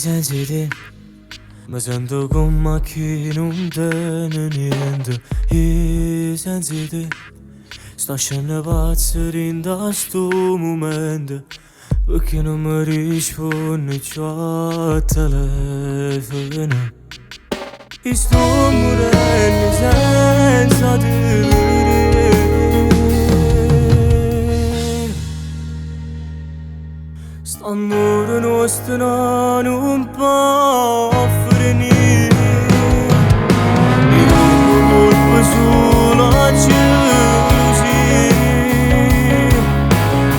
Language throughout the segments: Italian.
Senza te mi sento come chi non tiene niente. E senza te sto scendendo pazzo in sto momento, perché non mi rispondi già al telefono. E sto morendo senza te. St'amore nostro non può finire. Io colpo sulla gelosia,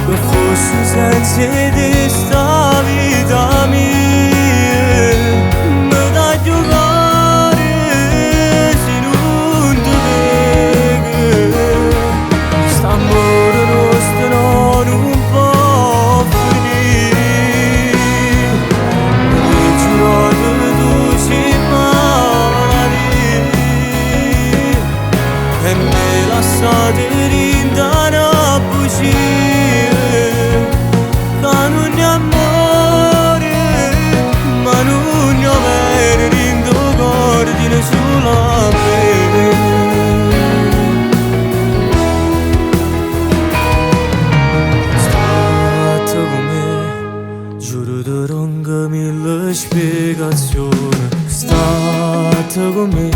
che fosse senza te sta vita mia. Mi dà giocare se non ti vedo. St'amore nostro non può finire. E me lasciate rindare a bugie, che non è amore, ma non è vero, rindo cordine sulla me. State con me, giuro di ronca mille spiegazioni. State con me,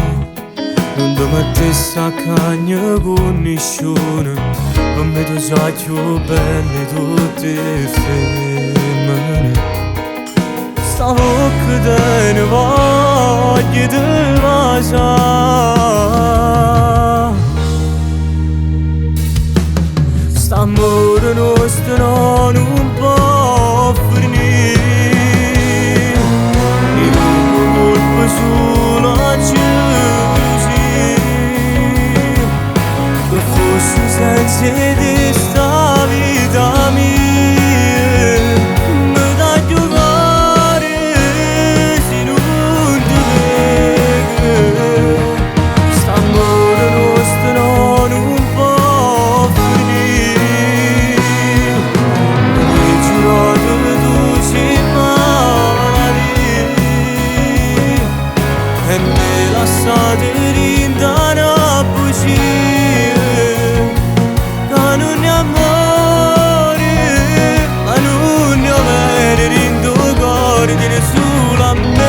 non ti mettessi a cagna con nessuno, per me tu sei più belle tutte le femmine. Stavo che te ne voglio di lasciare. St'amore nostro non può finire. Io colpo sulla gelosia, che fosse senza te sta vita mia. Mi dà giocare se non ti vedo. St'amore nostro non può finire. Mi giurato tu separati, e me lasciate rindare a bugie, che non è amore, ma non è vero, rindo cordine sulla me.